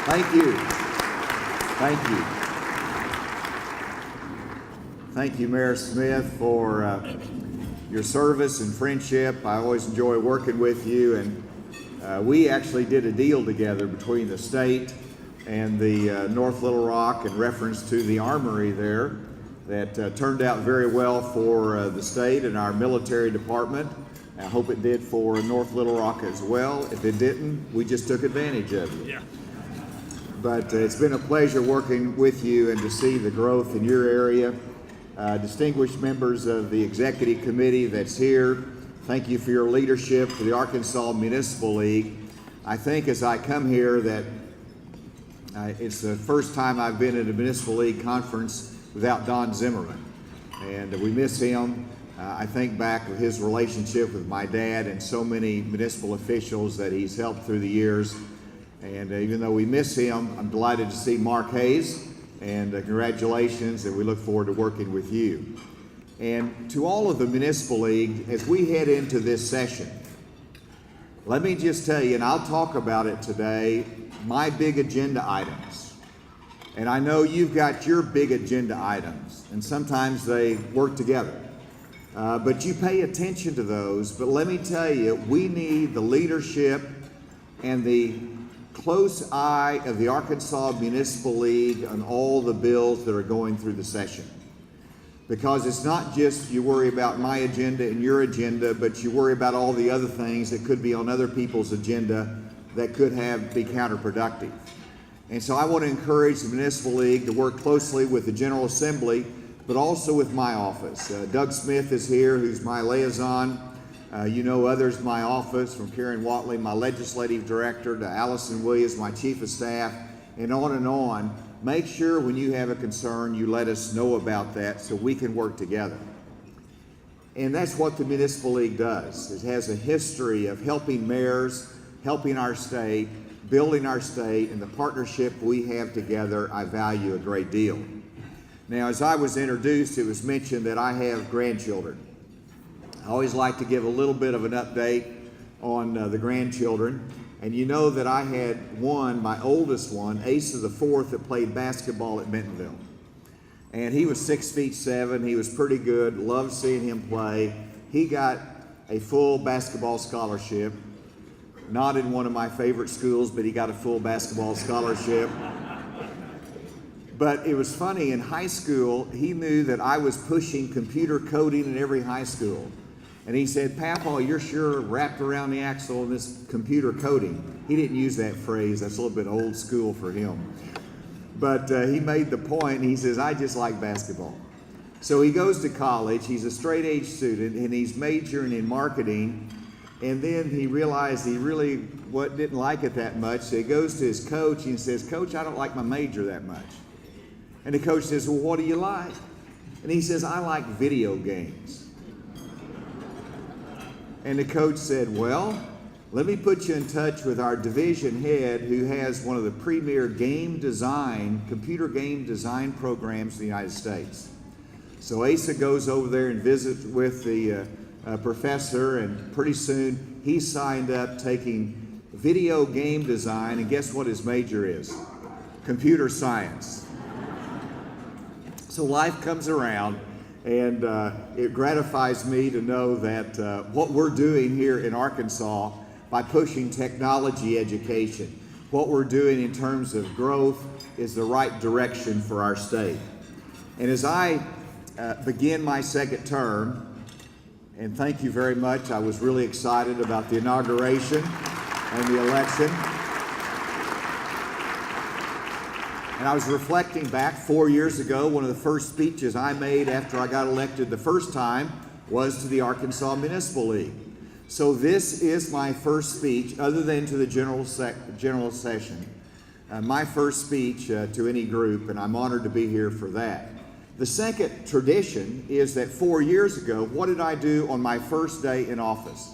Thank you. Thank you. Thank you, Mayor Smith, for your service and friendship. I always enjoy working with you, and we actually did a deal together between the state and the North Little Rock in reference to the armory there that turned out very well for the state and our military department. I hope it did for North Little Rock as well. If it didn't, we just took advantage of you. Yeah. But it's been a pleasure working with you and to see the growth in your area. Distinguished members of the executive committee that's here, thank you for your leadership for the Arkansas Municipal League. I think as I come here that it's the first time I've been at a Municipal League conference without Don Zimmerman, and we miss him. I think back of his relationship with my dad and so many municipal officials that he's helped through the years. And even though we miss him, I'm delighted to see Mark Hayes, and congratulations, and we look forward to working with you. And to all of the Municipal League, as we head into this session, let me just tell you, and I'll talk about it today, my big agenda items. And I know you've got your big agenda items, and sometimes they work together. But you pay attention to those. But let me tell you, we need the leadership and the close eye of the Arkansas Municipal League on all the bills that are going through the session. Because it's not just you worry about my agenda and your agenda, but you worry about all the other things that could be on other people's agenda that could be counterproductive. And so I want to encourage the Municipal League to work closely with the General Assembly, but also with my office. Doug Smith is here, who's my liaison. You know others in my office, from Karen Watley, my legislative director, to Allison Williams, my chief of staff, and on and on. Make sure when you have a concern, you let us know about that so we can work together. And that's what the Municipal League does. It has a history of helping mayors, helping our state, building our state, and the partnership we have together, I value a great deal. Now, as I was introduced, it was mentioned that I have grandchildren. I always like to give a little bit of an update on the grandchildren. And you know that I had one, my oldest one, Asa the fourth, that played basketball at Bentonville. And he was 6'7". He was pretty good. Loved seeing him play. He got a full basketball scholarship. Not in one of my favorite schools, but he got a full basketball scholarship. But it was funny, in high school, he knew that I was pushing computer coding in every high school. And he said, "Papa, you're sure wrapped around the axle in this computer coding." He didn't use that phrase. That's a little bit old school for him. But he made the point, and he says, "I just like basketball." So he goes to college. He's a straight-A student, and he's majoring in marketing. And then he realized he really didn't like it that much. So he goes to his coach and says, "Coach, I don't like my major that much." And the coach says, "Well, what do you like?" And he says, "I like video games." And the coach said, "Well, let me put you in touch with our division head, who has one of the premier computer game design programs in the United States." So Asa goes over there and visits with the professor, and pretty soon he signed up taking video game design, and guess what his major is? Computer science. So life comes around, and it gratifies me to know that what we're doing here in Arkansas by pushing technology education, what we're doing in terms of growth, is the right direction for our state. And as I begin my second term, and thank you very much, I was really excited about the inauguration and the election. And I was reflecting back 4 years ago. One of the first speeches I made after I got elected the first time was to the Arkansas Municipal League. So this is my first speech, other than to the general session, my first speech to any group, and I'm honored to be here for that. The second tradition is that 4 years ago, what did I do on my first day in office?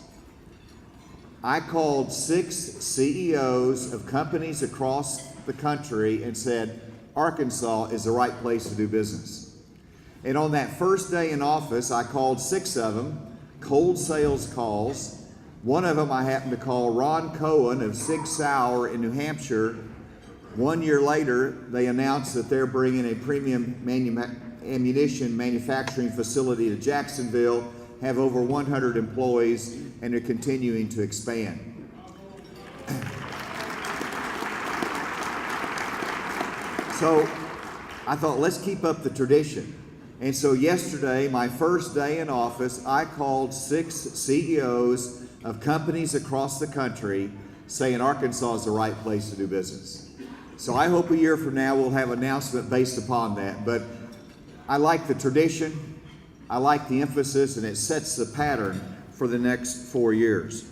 I called 6 CEOs of companies across the country and said, Arkansas is the right place to do business. And on that first day in office, I called 6 of them, cold sales calls. One of them I happened to call Ron Cohen of Sig Sauer in New Hampshire, 1 year later, they announced that they're bringing a premium ammunition manufacturing facility to Jacksonville, have over 100 employees, and are continuing to expand. So I thought, let's keep up the tradition. And so yesterday, my first day in office, I called 6 CEOs of companies across the country saying Arkansas is the right place to do business. So I hope a year from now we'll have an announcement based upon that. But I like the tradition, I like the emphasis, and it sets the pattern for the next 4 years.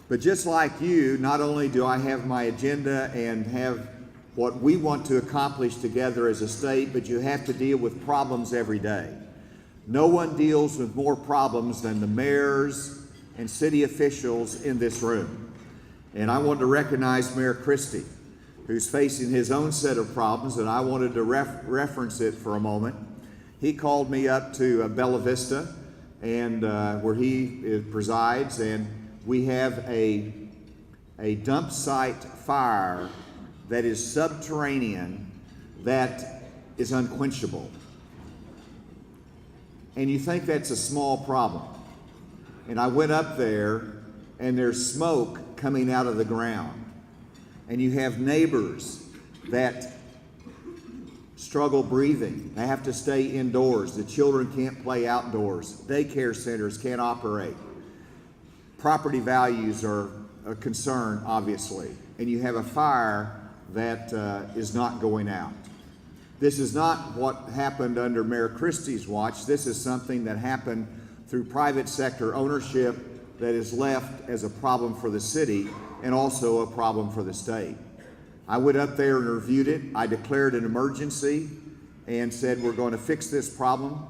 But just like you, not only do I have my agenda and have what we want to accomplish together as a state, but you have to deal with problems every day. No one deals with more problems than the mayors and city officials in this room. And I want to recognize Mayor Christie, who's facing his own set of problems, and I wanted to reference it for a moment. He called me up to Bella Vista, and where he presides, and we have a dump site fire that is subterranean, that is unquenchable. And you think that's a small problem. And I went up there, and there's smoke coming out of the ground. And you have neighbors that struggle breathing. They have to stay indoors. The children can't play outdoors. Daycare centers can't operate. Property values are a concern, obviously. And you have a fire that is not going out. This is not what happened under Mayor Christie's watch. This is something that happened through private sector ownership that is left as a problem for the city and also a problem for the state. I went up there and reviewed it. I declared an emergency and said we're going to fix this problem.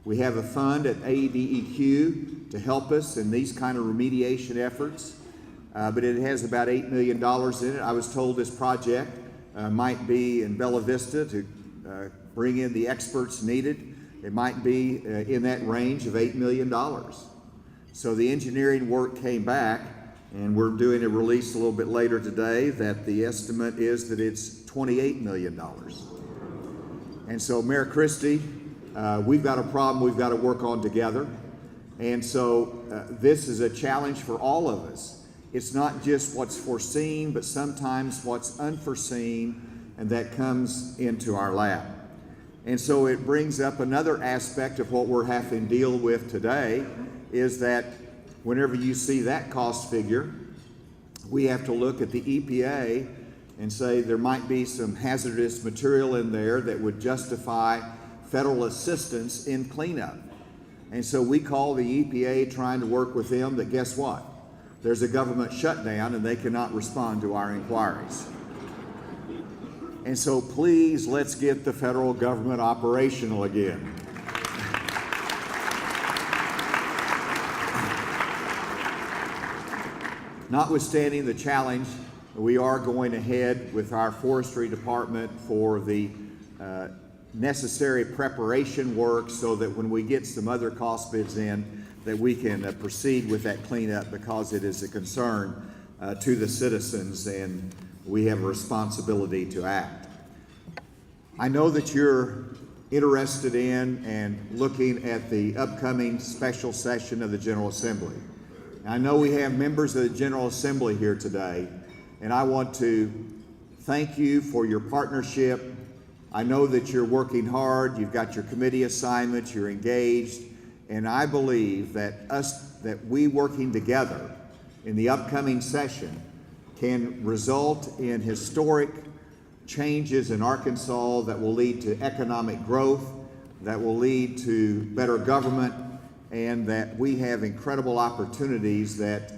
We have a fund at ADEQ to help us in these kind of remediation efforts. But it has about $8 million in it. I was told this project might be in Bella Vista to bring in the experts needed. It might be in that range of $8 million. So the engineering work came back, and we're doing a release a little bit later today that the estimate is that it's $28 million. And so Mayor Christie, we've got a problem we've got to work on together. And so this is a challenge for all of us. It's not just what's foreseen, but sometimes what's unforeseen, and that comes into our lap. And so it brings up another aspect of what we're having to deal with today, is that whenever you see that cost figure, we have to look at the EPA and say there might be some hazardous material in there that would justify federal assistance in cleanup. And so we call the EPA trying to work with them, that guess what? There's a government shutdown and they cannot respond to our inquiries. And so please, let's get the federal government operational again. Notwithstanding the challenge, we are going ahead with our forestry department for the necessary preparation work so that when we get some other cost bids in, that we can proceed with that cleanup, because it is a concern to the citizens and we have a responsibility to act. I know that you're interested in and looking at the upcoming special session of the General Assembly. I know we have members of the General Assembly here today, and I want to thank you for your partnership. I know that you're working hard, you've got your committee assignments, you're engaged, and I believe that we working together in the upcoming session can result in historic changes in Arkansas that will lead to economic growth, that will lead to better government, and that we have incredible opportunities that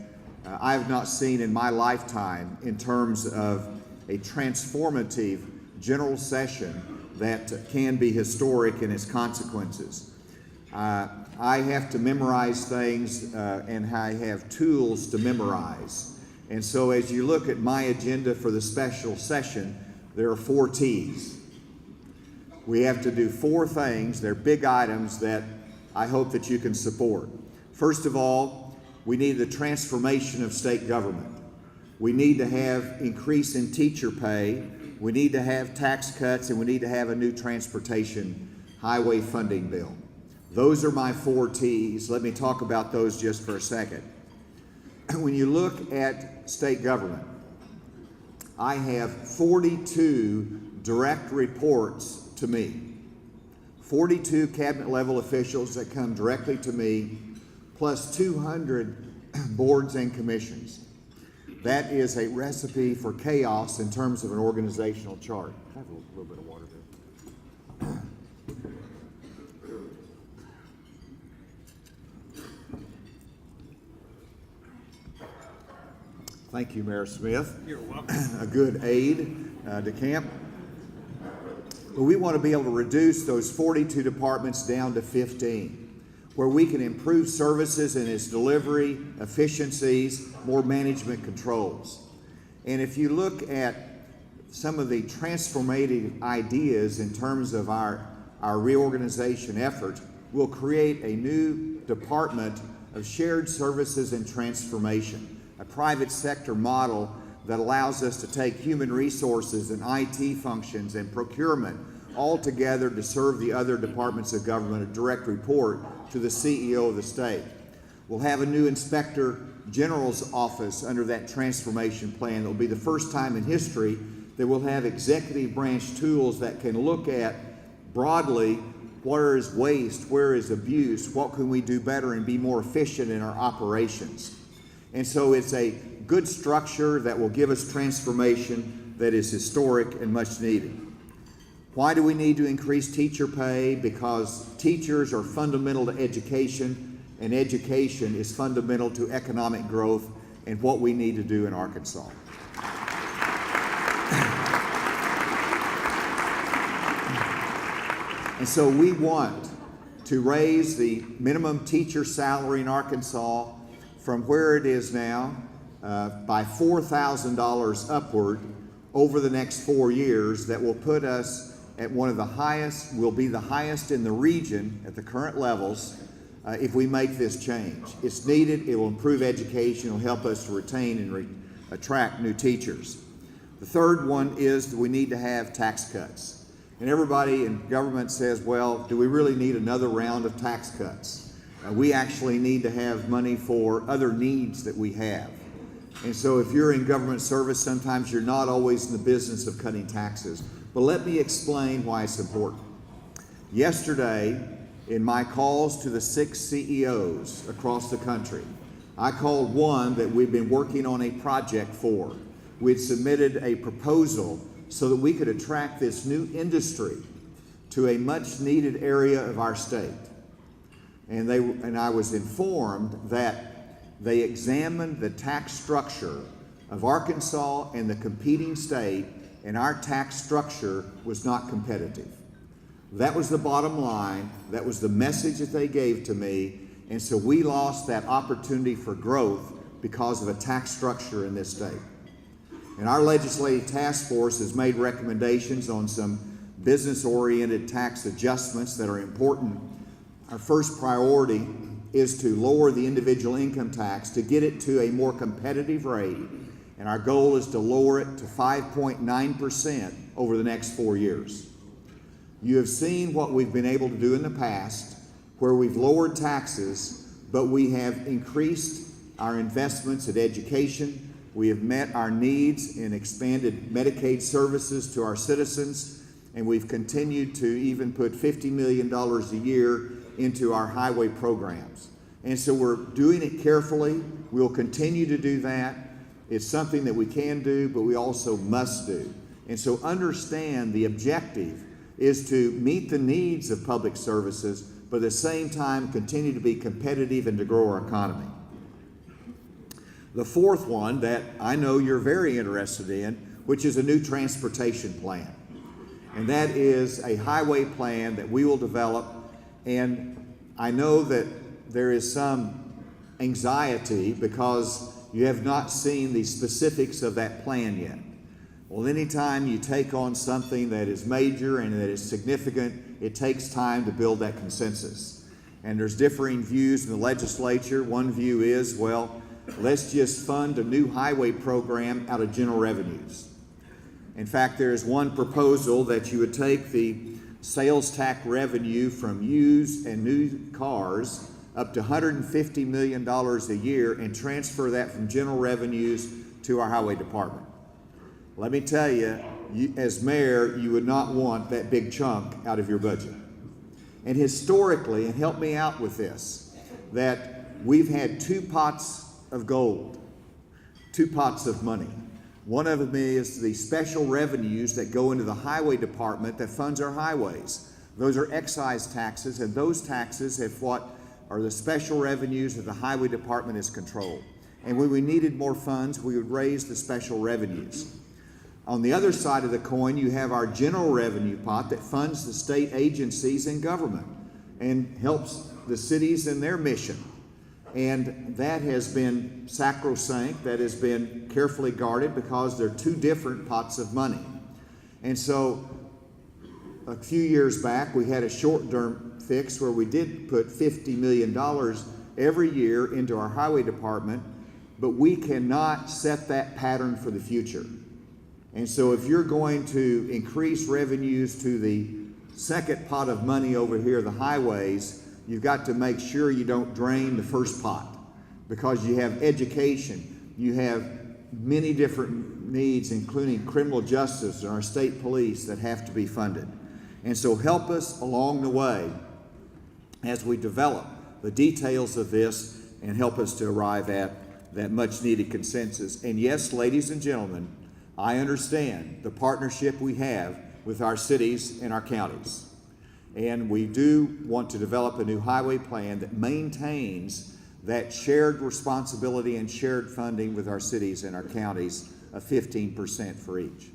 I have not seen in my lifetime in terms of a transformative general session that can be historic in its consequences. I have to memorize things and I have tools to memorize. And so as you look at my agenda for the special session, there are 4 T's. We have to do 4 things. They're big items that I hope that you can support. First of all, we need the transformation of state government. We need to have increase in teacher pay we need to have tax cuts, and we need to have a new transportation highway funding bill. Those are my 4 T's. Let me talk about those just for a second. When you look at state government, I have 42 direct reports to me. 42 cabinet level officials that come directly to me, plus 200 boards and commissions. That is a recipe for chaos in terms of an organizational chart. I have a little bit of water there. Thank you, Mayor Smith. You're welcome. A good aid to camp. But we want to be able to reduce those 42 departments down to 15, where we can improve services and its delivery, efficiencies, more management controls. And if you look at some of the transformative ideas in terms of our reorganization effort, we'll create a new department of shared services and transformation, a private sector model that allows us to take human resources and IT functions and procurement all together to serve the other departments of government, a direct report to the CEO of the state. We'll have a new Inspector General's office under that transformation plan. It will be the first time in history that we'll have executive branch tools that can look at broadly where is waste, where is abuse, what can we do better and be more efficient in our operations. And so it's a good structure that will give us transformation that is historic and much needed. Why do we need to increase teacher pay? Because teachers are fundamental to education, and education is fundamental to economic growth and what we need to do in Arkansas. And so we want to raise the minimum teacher salary in Arkansas from where it is now by $4,000 upward over the next 4 years. That will put us at one of the highest, will be the highest in the region at the current levels if we make this change. It's needed, it will improve education, it will help us to retain and attract new teachers. The third one is that we need to have tax cuts. And everybody in government says, well, do we really need another round of tax cuts? We actually need to have money for other needs that we have. And so if you're in government service, sometimes you're not always in the business of cutting taxes. But let me explain why it's important. Yesterday, in my calls to the 6 CEOs across the country, I called one that we've been working on a project for. We'd submitted a proposal so that we could attract this new industry to a much needed area of our state. And I was informed that they examined the tax structure of Arkansas and the competing state, and our tax structure was not competitive. That was the bottom line. That was the message that they gave to me. And so we lost that opportunity for growth because of a tax structure in this state. And our legislative task force has made recommendations on some business-oriented tax adjustments that are important. Our first priority is to lower the individual income tax to get it to a more competitive rate. And our goal is to lower it to 5.9% over the next 4 years. You have seen what we've been able to do in the past, where we've lowered taxes, but we have increased our investments in education. We have met our needs in expanded Medicaid services to our citizens, and we've continued to even put $50 million a year into our highway programs. And so we're doing it carefully. We'll continue to do that. It's something that we can do, but we also must do. And so understand the objective is to meet the needs of public services, but at the same time continue to be competitive and to grow our economy. The fourth one that I know you're very interested in, which is a new transportation plan. And that is a highway plan that we will develop. And I know that there is some anxiety because you have not seen the specifics of that plan yet. Well, anytime you take on something that is major and that is significant, it takes time to build that consensus. And there's differing views in the legislature. One view is, well, let's just fund a new highway program out of general revenues. In fact, there is one proposal that you would take the sales tax revenue from used and new cars up to $150 million a year and transfer that from general revenues to our highway department. Let me tell you, as mayor, you would not want that big chunk out of your budget. And historically, and help me out with this, that we've had two pots of gold, two pots of money. One of them is the special revenues that go into the highway department that funds our highways. Those are excise taxes, and those taxes have what are the special revenues that the highway department is controlled. And when we needed more funds, we would raise the special revenues. On the other side of the coin, you have our general revenue pot that funds the state agencies and government and helps the cities in their mission. And that has been sacrosanct, that has been carefully guarded because they're two different pots of money. And so a few years back, we had a short-term fix where we did put $50 million every year into our highway department, but we cannot set that pattern for the future. And so if you're going to increase revenues to the second pot of money over here, the highways, you've got to make sure you don't drain the first pot, because you have education, you have many different needs, including criminal justice and our state police that have to be funded. And so help us along the way as we develop the details of this and help us to arrive at that much needed consensus. And yes, ladies and gentlemen, I understand the partnership we have with our cities and our counties. And we do want to develop a new highway plan that maintains that shared responsibility and shared funding with our cities and our counties of 15% for each.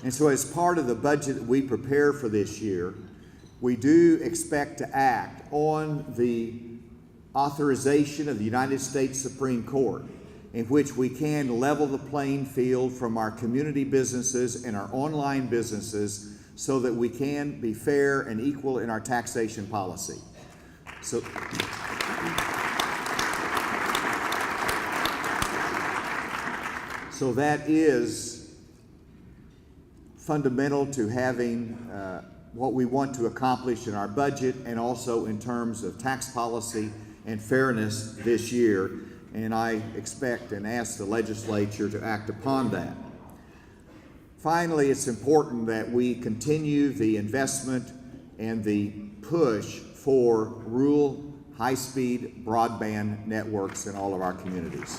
And so as part of the budget that we prepare for this year, we do expect to act on the authorization of the United States Supreme Court, in which we can level the playing field from our community businesses and our online businesses so that we can be fair and equal in our taxation policy. So that is fundamental to having what we want to accomplish in our budget and also in terms of tax policy and fairness this year. And I expect and ask the legislature to act upon that. Finally, it's important that we continue the investment and the push for rural high-speed broadband networks in all of our communities.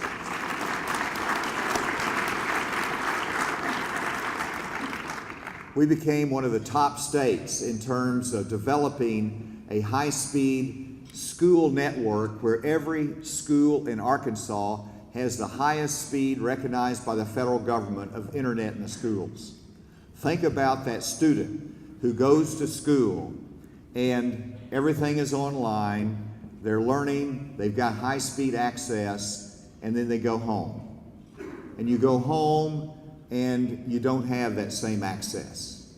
We became one of the top states in terms of developing a high-speed school network where every school in Arkansas has the highest speed recognized by the federal government of internet in the schools. Think about that student who goes to school and everything is online, they're learning, they've got high-speed access, and then they go home. And you go home and you don't have that same access.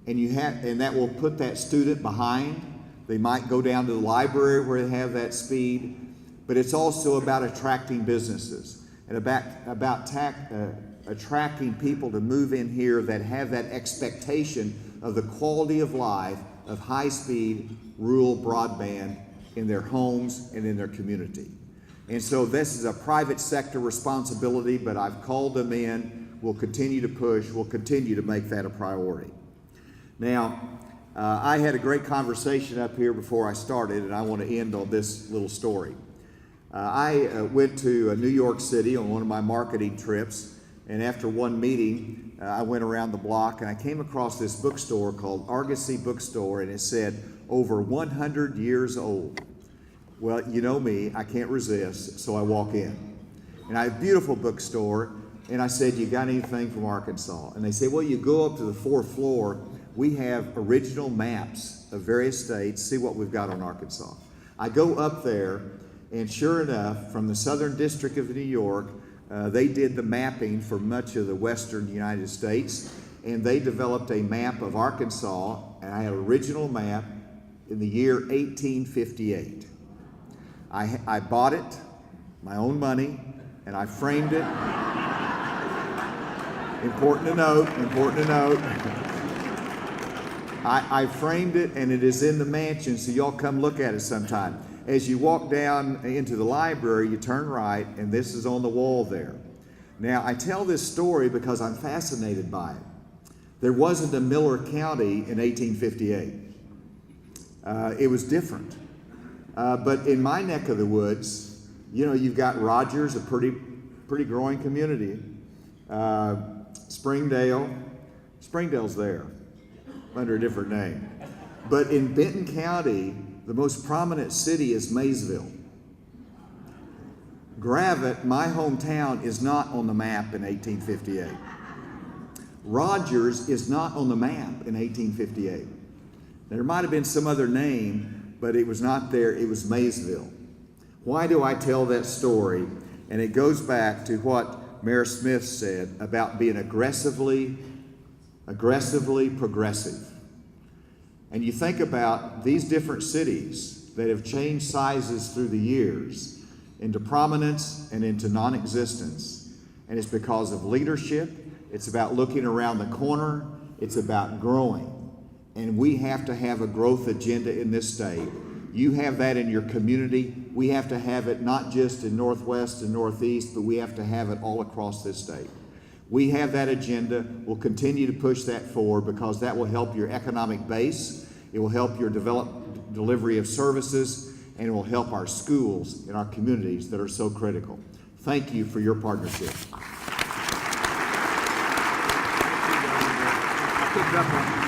And that will put that student behind. They might go down to the library where they have that speed, but it's also about attracting businesses and about attracting people to move in here that have that expectation of the quality of life of high-speed rural broadband in their homes and in their community. And so this is a private sector responsibility, but I've called them in. We'll continue to push. We'll continue to make that a priority. Now, I had a great conversation up here before I started, and I want to end on this little story. I went to New York City on one of my marketing trips, and after one meeting, I went around the block, and I came across this bookstore called Argosy Bookstore, and it said, over 100 years old. Well, you know me, I can't resist, so I walk in. And I have a beautiful bookstore, and I said, you got anything from Arkansas? And they said, well, you go up to the fourth floor, we have original maps of various states, see what we've got on Arkansas. I go up there, and sure enough, from the Southern District of New York, they did the mapping for much of the western United States, and they developed a map of Arkansas, and I had an original map in the year 1858. I bought it, my own money, and I framed it. Important to note. I framed it, and it is in the mansion, so y'all come look at it sometime. As you walk down into the library, you turn right, and this is on the wall there. Now, I tell this story because I'm fascinated by it. There wasn't a Miller County in 1858. It was different. But in my neck of the woods, you know, you've got Rogers, a pretty growing community. Springdale's there under a different name. But in Benton County, the most prominent city is Maysville. Gravette, my hometown, is not on the map in 1858. Rogers is not on the map in 1858. There might have been some other name, but it was not there. It was Maysville. Why do I tell that story? And it goes back to what Mayor Smith said about being aggressively progressive. And you think about these different cities that have changed sizes through the years into prominence and into non-existence. And it's because of leadership. It's about looking around the corner. It's about growing. And we have to have a growth agenda in this state. You have that in your community. We have to have it not just in Northwest and Northeast, but we have to have it all across this state. We have that agenda. We'll continue to push that forward because that will help your economic base. It will help your delivery of services, and it will help our schools and our communities that are so critical. Thank you for your partnership. Pick up on